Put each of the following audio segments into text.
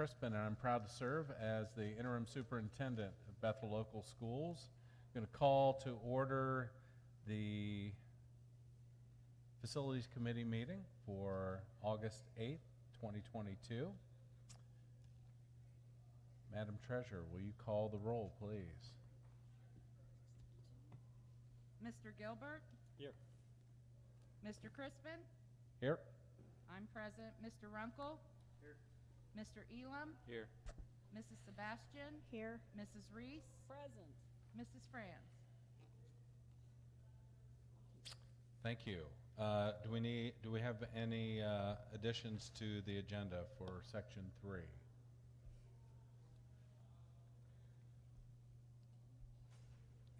Crispin, and I'm proud to serve as the interim superintendent of Bethel Local Schools. I'm going to call to order the Facilities Committee meeting for August 8th, 2022. Madam Treasurer, will you call the roll, please? Mr. Gilbert? Here. Mr. Crispin? Here. I'm present. Mr. Runkle? Here. Mr. Elam? Here. Mrs. Sebastian? Here. Mrs. Reese? Present. Mrs. Franz? Thank you. Do we have any additions to the agenda for section 3?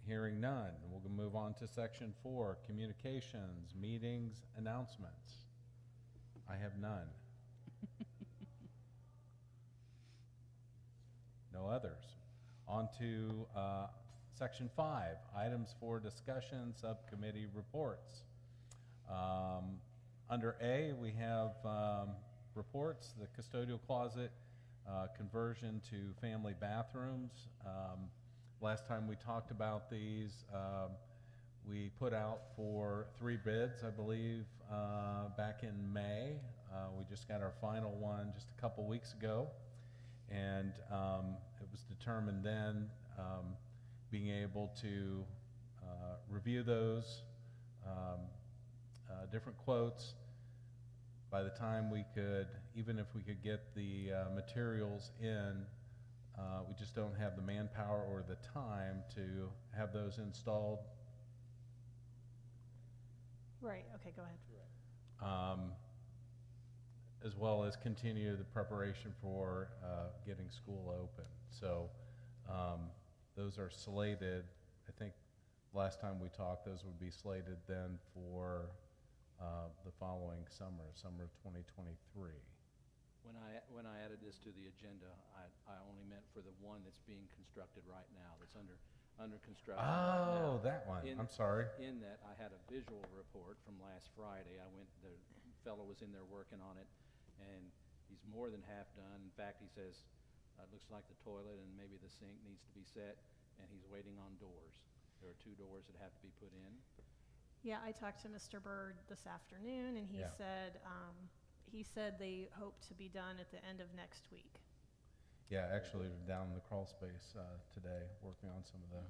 Hearing none, we'll move on to section 4, communications, meetings, announcements. I have none. No others. On to section 5, items for discussion, subcommittee reports. Under A, we have reports, the custodial closet conversion to family bathrooms. Last time we talked about these, we put out for 3 bids, I believe, back in May. We just got our final one just a couple weeks ago, and it was determined then, being able to review those different quotes. By the time we could, even if we could get the materials in, we just don't have the manpower or the time to have those installed. Right, okay, go ahead. As well as continue the preparation for getting school open. So those are slated, I think last time we talked, those would be slated then for the following summer of 2023. When I added this to the agenda, I only meant for the one that's being constructed right now, that's under construction. Oh, right now. that one. I'm sorry. In that, I had a visual report from last Friday. The fellow was in there working on it, and he's more than half done. In fact, he says, it looks like the toilet and maybe the sink needs to be set, and he's waiting on doors. There are 2 doors that have to be put in. Yeah, I talked to Mr. Bird this afternoon, and he said they hope to be done at the end of next week. Yeah, actually down in the crawl space today, working on some of the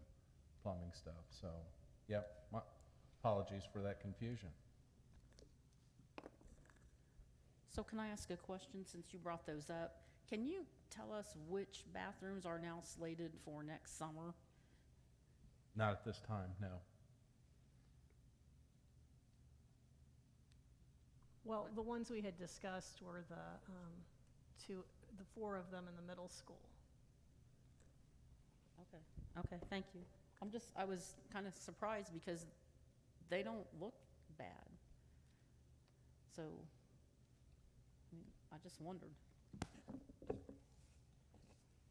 plumbing stuff. So, yep, my apologies for that confusion. So can I ask a question since you brought those up? Can you tell us which bathrooms are now slated for next summer? Not at this time, no. Well, the ones we had discussed were the 4 of them in the middle school. Okay, thank you. I was kind of surprised because they don't look bad. So, I mean, I just wondered.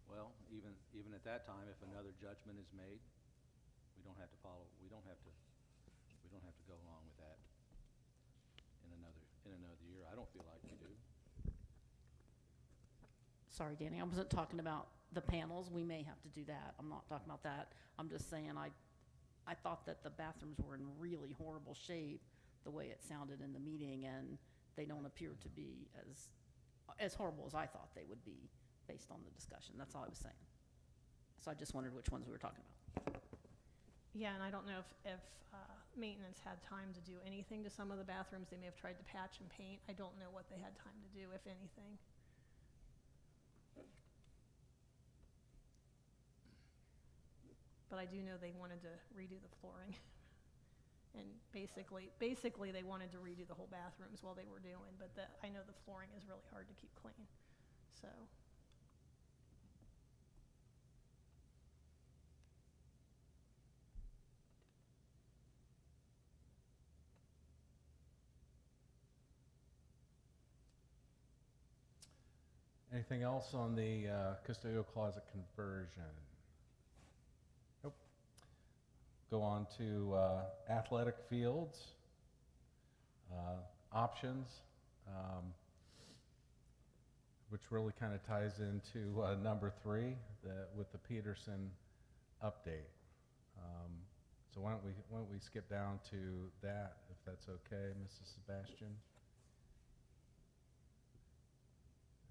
Well, even at that time, if another judgment is made, we don't have to go along with that in another year. I don't feel like we do. Sorry, Danny, I wasn't talking about the panels. We may have to do that. I'm not talking about that. I'm just saying I thought that the bathrooms were in really horrible shape the way it sounded in the meeting, and they don't appear to be as horrible as I thought they would be based on the discussion. That's all I was saying. So I just wondered which ones we were talking about. Yeah, and I don't know if maintenance had time to do anything to some of the bathrooms. They may have tried to patch and paint. I don't know what they had time to do, if anything. But I do know they wanted to redo the flooring. And basically they wanted to redo the whole bathrooms while they were doing, but I know the flooring is really hard to keep clean. So. Anything else on the custodial closet conversion? Nope. Go on to athletic fields, options. which really kind of ties into number 3 with the Peterson update. So why don't we skip down to that, if that's okay, Mrs. Sebastian?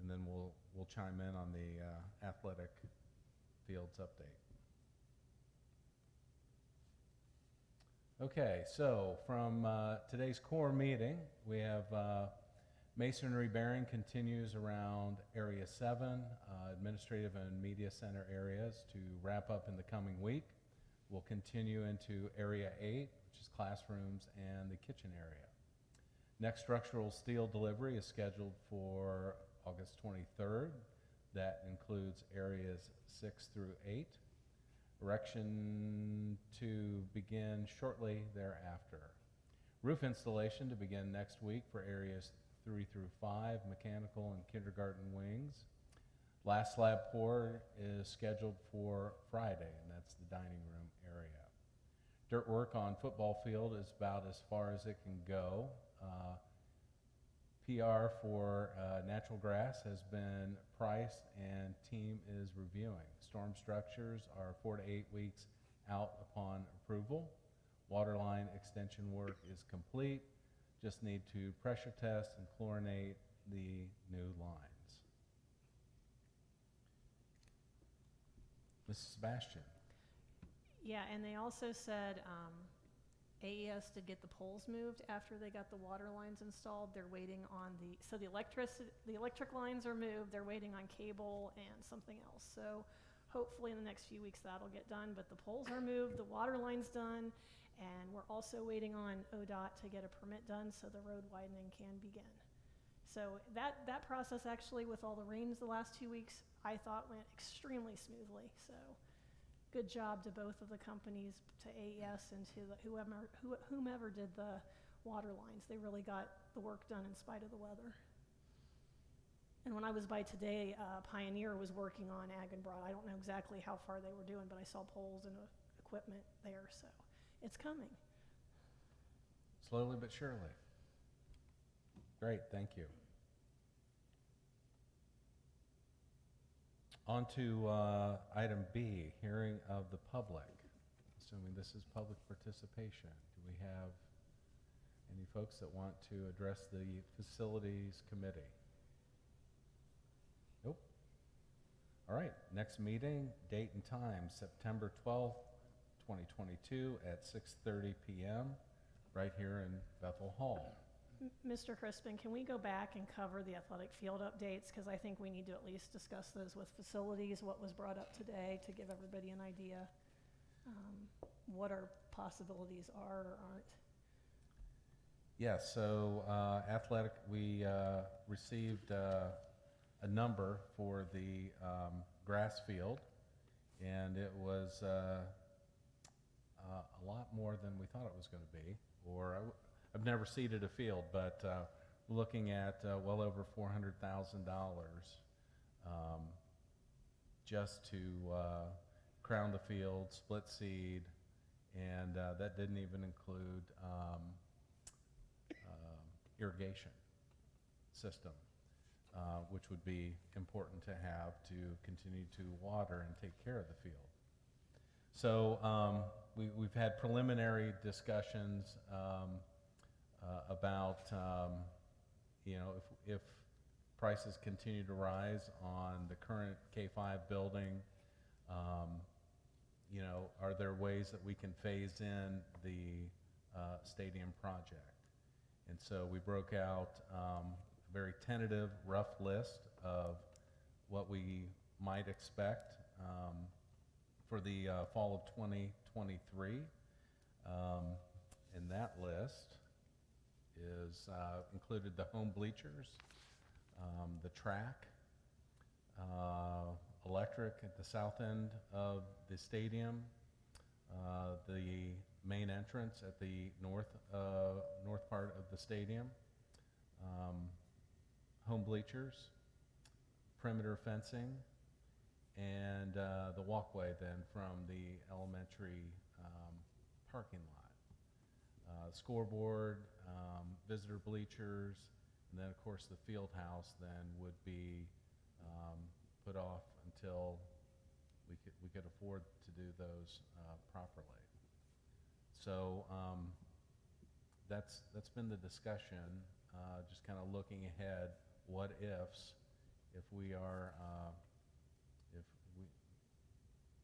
And then we'll chime in on the athletic fields update. Okay, so from today's core meeting, we have masonry bearing continues around Area 7, administrative and media center areas to wrap up in the coming week. We'll continue into Area 8, which is classrooms and the kitchen area. Next structural steel delivery is scheduled for August 23rd. That includes areas 6 through 8. Erection to begin shortly thereafter. Roof installation to begin next week for areas 3 through 5, mechanical and kindergarten wings. Last slab pour is scheduled for Friday, and that's the dining room area. Dirt work on football field is about as far as it can go. PR for natural grass has been priced and team is reviewing. Storm structures are 4 to 8 weeks out upon approval. Water line extension work is complete. Just need to pressure test and chlorinate the new lines. Mrs. Sebastian. Yeah, and they also said AES did get the poles moved after they got the water lines installed. They're waiting on so the electric lines are moved. They're waiting on cable and something else. So hopefully in the next few weeks that'll get done, but the poles are moved, the water line's done, and we're also waiting on ODOT to get a permit done so the road widening can begin. So that process actually, with all the rains the last 2 weeks, I thought went extremely smoothly. So good job to both of the companies, to AES and to whomever did the water lines. They really got the work done in spite of the weather. And when I was by today, Pioneer was working on Agenbrod. I don't know exactly how far they were doing, but I saw poles and equipment there, so it's coming. Slowly but surely. Great, thank you. On to item B, hearing of the public. Assuming this is public participation. Do we have any folks that want to address the Facilities Committee? Nope. All right, next meeting, date and time, September 12th, 2022 at 6:30 p.m. right here in Bethel Hall. Mr. Crispin, can we go back and cover the athletic field updates? Because I think we need to at least discuss those with facilities, what was brought up today, to give everybody an idea what our possibilities are or aren't. Yes, so athletic, we received a number for the grass field, and it was a lot more than we thought it was going to be, I've never seeded a field, but looking at well over $400,000 just to crown the field, split seed, and that didn't even include irrigation system, which would be important to have to continue to water and take care of the field. So we've had preliminary discussions about if prices continue to rise on the current K-5 building, are there ways that we can phase in the stadium project? And so we broke out a very tentative, rough list of what we might expect for the fall of 2023. And that list is included the home bleachers, the track, electric at the south end of the stadium, the main entrance at the north part of the stadium, home bleachers, perimeter fencing, and the walkway then from the elementary parking lot. Scoreboard, visitor bleachers, and then of course the field house then would be put off until we could afford to do those properly. So that's been the discussion, just kind of looking ahead, what ifs, if we are, if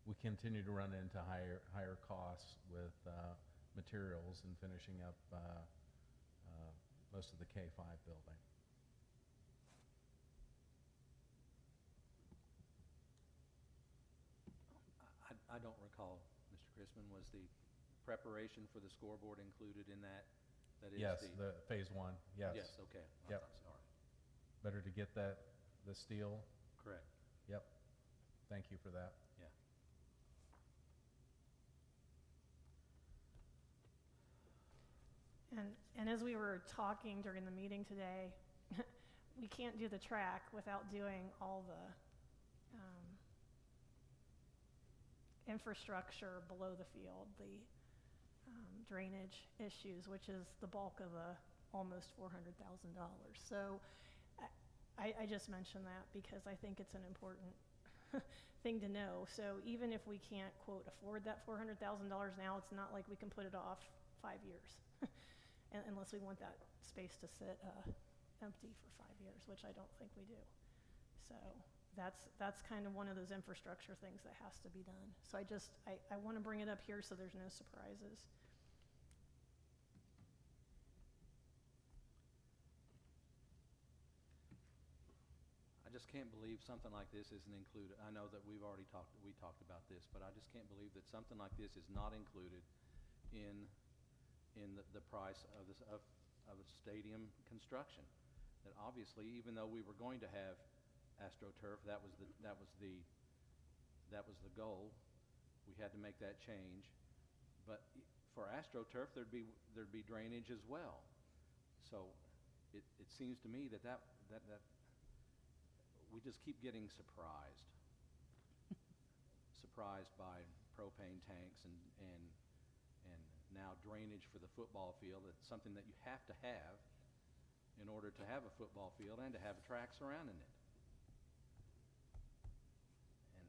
we continue to run into higher costs with materials and finishing up most of the K-5 building. I don't recall, Mr. Chrisman, was the preparation for the scoreboard included in that? That is Yes, the phase 1, yes. Yes, okay. Yep. I'm sorry. Better to get the steel. Correct, Yep. Thank you for that. yeah. And as we were talking during the meeting today, we can't do the track without doing all the infrastructure below the field, the drainage issues, which is the bulk of almost $400,000. So I just mentioned that because I think it's an important thing to know. So even if we can't, quote, afford that $400,000 now, it's not like we can put it off 5 years. Unless we want that space to sit empty for 5 years, which I don't think we do. So that's kind of one of those infrastructure things that has to be done. So I want to bring it up here so there's no surprises. I just can't believe something like this isn't included. I know that we talked about this, but I just can't believe that something like this is not included in the price of a stadium construction. That obviously, even though we were going to have AstroTurf, that was the goal. We had to make that change, but for AstroTurf, there'd be drainage as well. So it seems to me that we just keep getting surprised by propane tanks and now drainage for the football field. It's something that you have to have in order to have a football field and to have a track surrounding it. And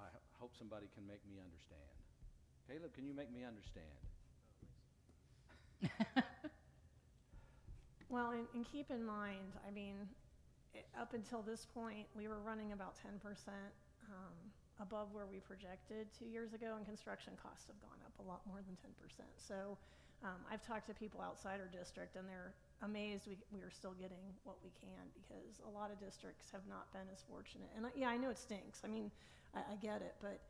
I hope somebody can make me understand. Caleb, can you make me understand? Well, and keep in mind, I mean, up until this point, we were running about 10% above where we projected 2 years ago, and construction costs have gone up a lot more than 10%. So I've talked to people outside our district, and they're amazed we are still getting what we can, because a lot of districts have not been as fortunate. And yeah, I know it stinks. I mean, I get it, but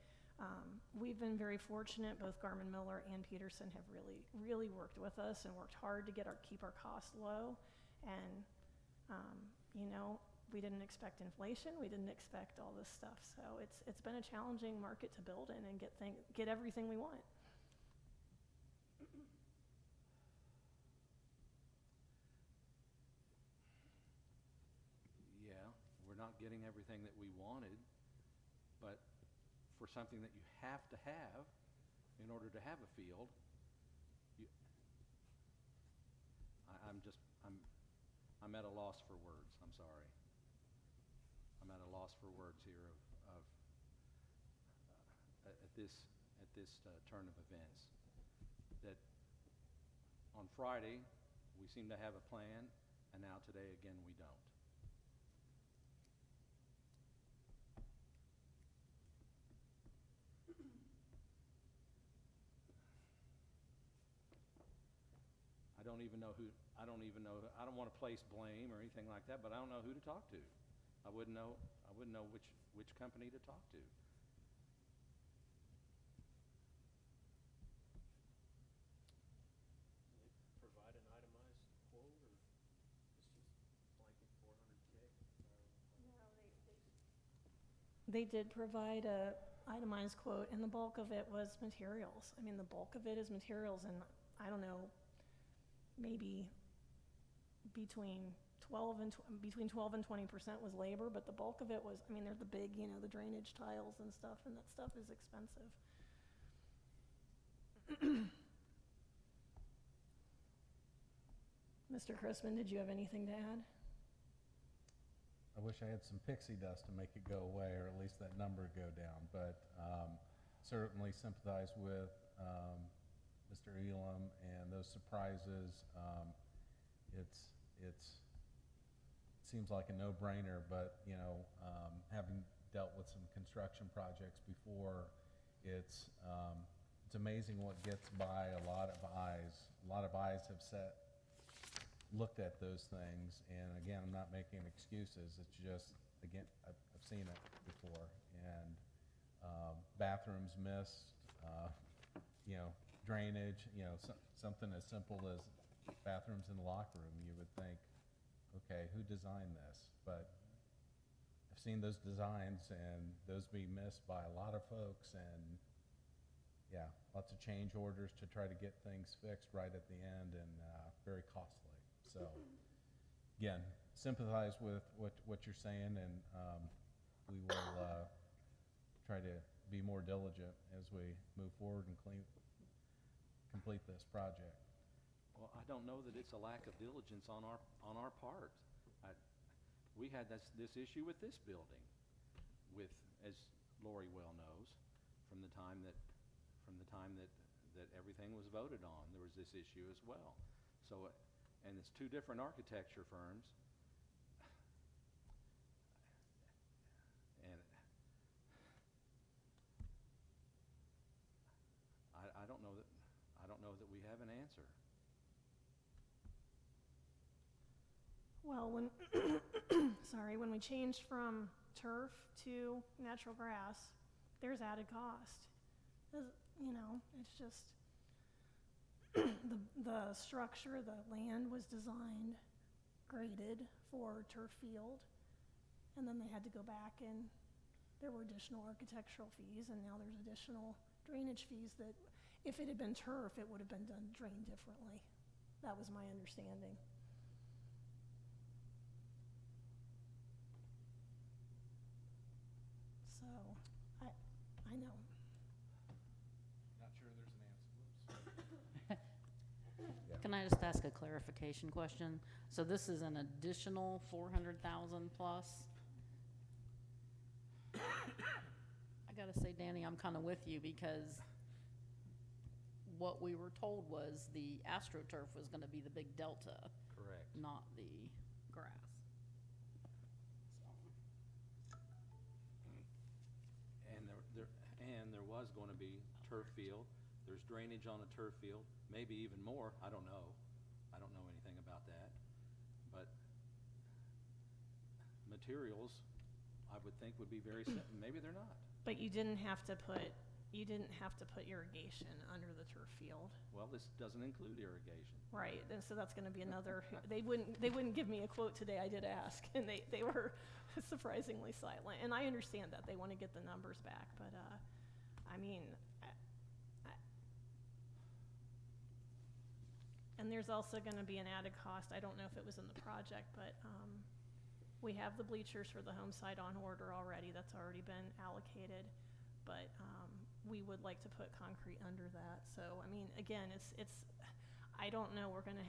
we've been very fortunate. Both Garmin Miller and Peterson have really, really worked with us and worked hard to keep our costs low. And you know, we didn't expect inflation. We didn't expect all this stuff. So it's been a challenging market to build in and get everything we want. Yeah, we're not getting everything that we wanted, but for something that you have to have in order to have a field, I'm at a loss for words. I'm sorry. I'm at a loss for words here at this turn of events. That on Friday we seem to have a plan, and now today again we don't. I don't even know. I don't want to place blame or anything like that, but I don't know who to talk to. I wouldn't know which company to talk to. Provide an itemized quote, or it's just blanket 400K? They did provide a itemized quote, and the bulk of it was materials. I mean, the bulk of it is materials, and I don't know, maybe between 12 and 20% was labor, but the bulk of it was, I mean, they're the big, you know, the drainage tiles and stuff, and that stuff is expensive. Mr. Chrisman, did you have anything to add? I wish I had some pixie dust to make it go away, or at least that number go down. But certainly sympathize with Mr. Elam and those surprises. It seems like a no-brainer, but having dealt with some construction projects before, it's amazing what gets by a lot of eyes. A lot of eyes have looked at those things, and again, I'm not making excuses. It's just, again, I've seen it before, and bathrooms missed, drainage, something as simple as bathrooms in the locker room. You would think, okay, who designed this? But I've seen those designs, and those be missed by a lot of folks, and yeah, lots of change orders to try to get things fixed right at the end, and very costly. So, again, sympathize with what you're saying, and we will try to be more diligent as we move forward and complete this project. Well, I don't know that it's a lack of diligence on our part. We had this issue with this building, as Lori well knows, from the time that everything was voted on, there was this issue as well. So, and it's two different architecture firms, and I don't know that we have an answer. Well, when we changed from turf to natural grass, there's added cost. It's just, the structure, the land was designed, graded for turf field, and then they had to go back, and there were additional architectural fees, and now there's additional drainage fees that, if it had been turf, it would have been drained differently. That was my understanding. So, I know. Not sure there's an answer. Can I just ask a clarification question? So this is an additional 400,000 plus? I gotta say, Danny, I'm kinda with you, because what we were told was the AstroTurf was gonna be the big delta, Correct. not the grass. And there was going to be turf field. There's drainage on a turf field, maybe even more. I don't know. I don't know anything about that. But materials, I would think, would be very maybe they're not. But you didn't have to put irrigation under the turf field. Well, this doesn't include irrigation. Right, and so that's gonna be another, they wouldn't give me a quote today. I did ask, and they were surprisingly silent. And I understand that, they wanna get the numbers back, but, and there's also gonna be an added cost. I don't know if it was in the project, but, we have the bleachers for the home site on order already. That's already been allocated, but, we would like to put concrete under that. So, again, it's, I don't know, we're gonna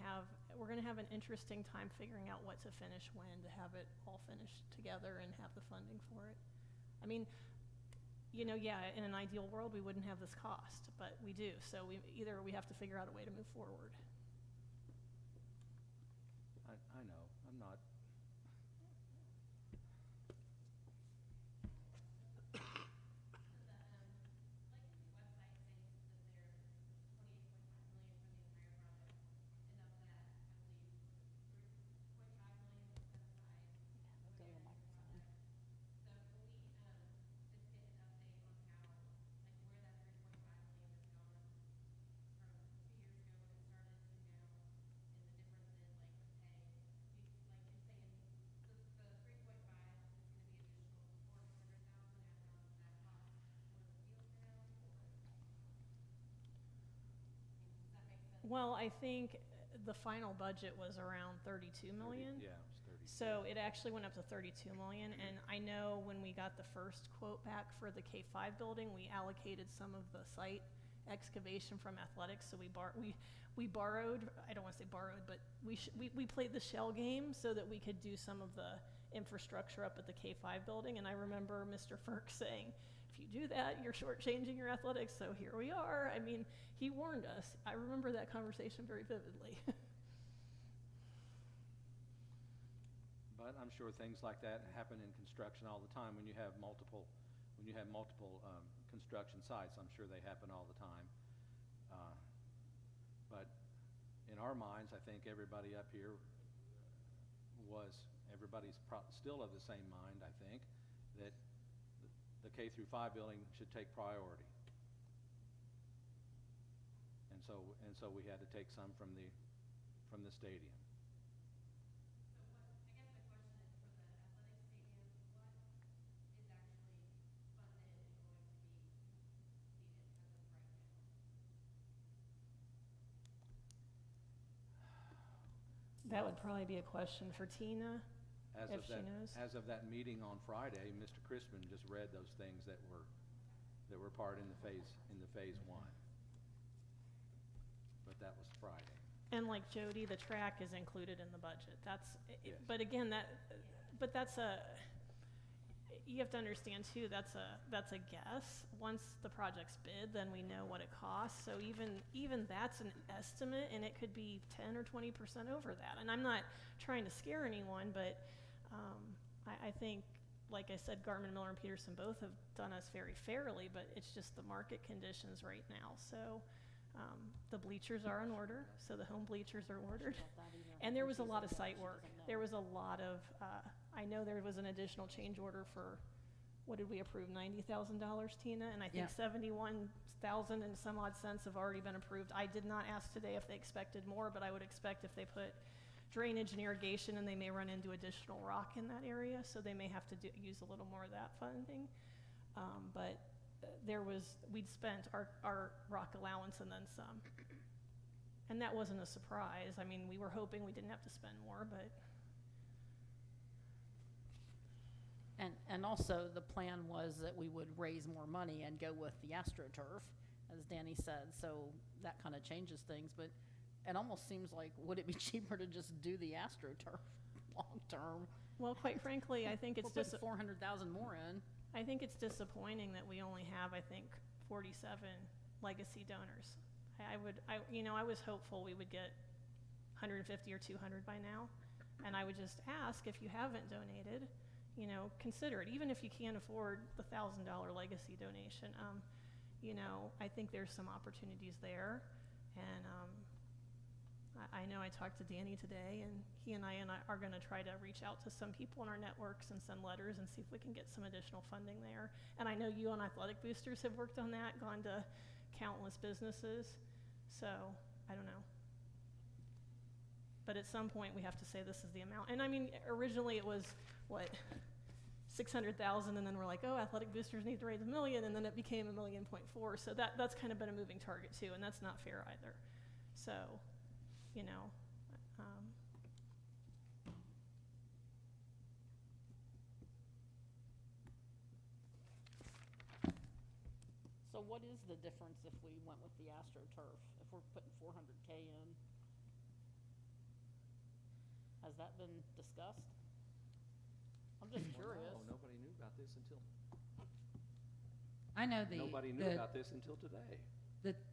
have an interesting time figuring out what to finish when, to have it all finished together and have the funding for it. Yeah, in an ideal world, we wouldn't have this cost, but we do. So either we have to figure out a way to move forward. I know. I'm not. Well, I think the final budget was around 32 million. Yeah, it was 30. So it actually went up to 32 million, and I know when we got the first quote back for the K-5 building, we allocated some of the site excavation from athletics, so we borrowed, I don't want to say borrowed, but we played the shell game so that we could do some of the infrastructure up at the K-5 building, and I remember Mr. Ferk saying, if you do that, you're shortchanging your athletics, so here we are. I mean, he warned us. I remember that conversation very vividly. But I'm sure things like that happen in construction all the time. When you have multiple construction sites, I'm sure they happen all the time. But in our minds, I think everybody up here everybody's still of the same mind, I think, that the K through 5 building should take priority. And so we had to take some from the stadium. That would probably be a question for Tina, if she knows. As of that meeting on Friday, Mr. Crispin just read those things that were part in the phase 1. But that was Friday. And like Jody, the track is included in the budget. Yes. But again, you have to understand too, that's a guess. Once the project's bid, then we know what it costs. So even that's an estimate, and it could be 10 or 20% over that. And I'm not trying to scare anyone, but I think, like I said, Garmin, Miller, and Peterson both have done us very fairly, but it's just the market conditions right now. So the bleachers are in order, so the home bleachers are ordered. And there was a lot of site work. There was a lot of, I know there was an additional change order for, what did we approve, $90,000, Tina? And I think 71,000 and some odd cents have already been approved. I did not ask today if they expected more, but I would expect if they put drainage and irrigation, and they may run into additional rock in that area, so they may have to use a little more of that funding. But we'd spent our rock allowance and then some. And that wasn't a surprise. I mean, we were hoping we didn't have to spend more, but. And also the plan was that we would raise more money and go with the AstroTurf, as Danny said, so that kind of changes things, but it almost seems like, would it be cheaper to just do the AstroTurf long term? Well, quite frankly, I think it's We're putting 400,000 more in. I think it's disappointing that we only have, 47 legacy donors. I was hopeful we would get 150 or 200 by now, and I would just ask, if you haven't donated, consider it. Even if you can't afford the $1,000 legacy donation, I think there's some opportunities there, and I know I talked to Danny today, and he and I are going to try to reach out to some people in our networks and send letters and see if we can get some additional funding there. And I know you on Athletic Boosters have worked on that, gone to countless businesses, so I don't know. But at some point we have to say this is the amount. And I mean, originally it was, 600,000, and then we're like, oh, Athletic Boosters need to raise $1 million, and then it became $1.4 million. So that's kind of been a moving target too, and that's not fair either. So, So what is the difference if we went with the AstroTurf, if we're putting 400K in? Has that been discussed? I'm just curious. No, nobody knew about this until I know nobody knew about this until today.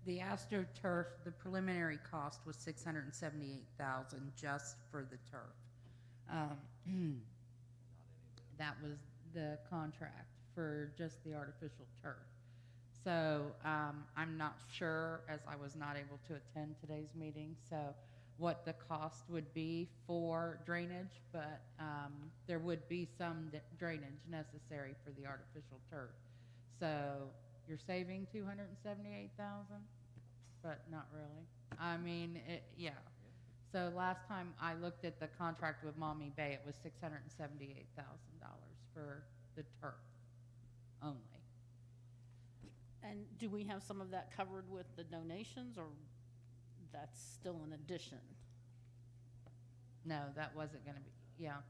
the AstroTurf, the preliminary cost was $678,000 just for the turf. That was the contract for just the artificial turf. So I'm not sure, as I was not able to attend today's meeting, so what the cost would be for drainage, but there would be some drainage necessary for the artificial turf. So you're saving $278,000, but not really. I mean, yeah. So last time I looked at the contract with Maumee Bay, it was $678,000 for the turf only. And do we have some of that covered with the donations, or that's still an addition? No, that wasn't going to be, yeah.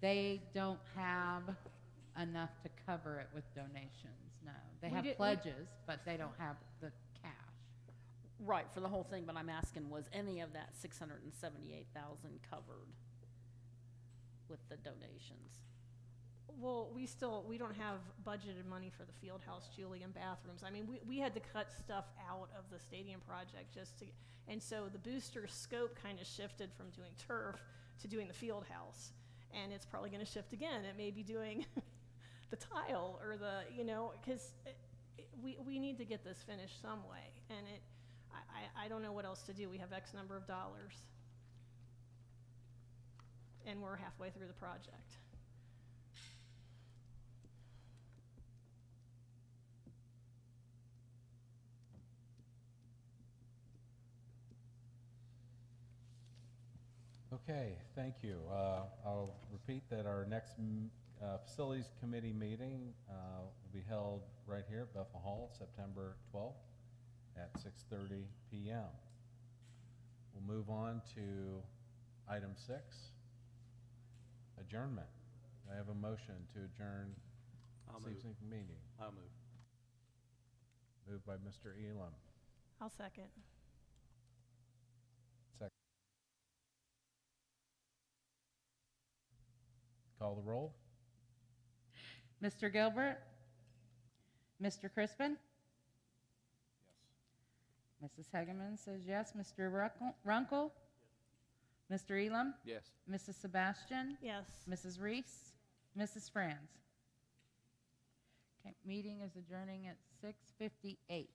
They don't have enough to cover it with donations, no. They have pledges, but they don't have the cash. Right, for the whole thing, but I'm asking, was any of that $678,000 covered? No, it wasn't. Okay. It was with the donations. Well, we don't have budgeted money for the field house, Julie, and bathrooms. I mean, we had to cut stuff out of the stadium project just to, and so the booster scope kind of shifted from doing turf to doing the field house. And it's probably gonna shift again. It may be doing the tile or the, you know, because we need to get this finished some way. And I don't know what else to do. We have X number of dollars. And we're halfway through the project. Okay, thank you. I'll repeat that our next Facilities Committee meeting will be held right here at Bethel Hall, September 12th at 6:30 p.m. We'll move on to item 6, adjournment. Do I have a motion to adjourn I'll this move. evening's meeting? I'll move. Moved by Mr. Elam. I'll second. Second. Call the roll. Mr. Gilbert? Mr. Crispin? Yes. Mrs. Hageman says yes. Mr. Runkle? Mr. Elam? Yes. Mrs. Sebastian? Yes. Mrs. Reese? Mrs. Franz? Okay, meeting is adjourning at 6:58.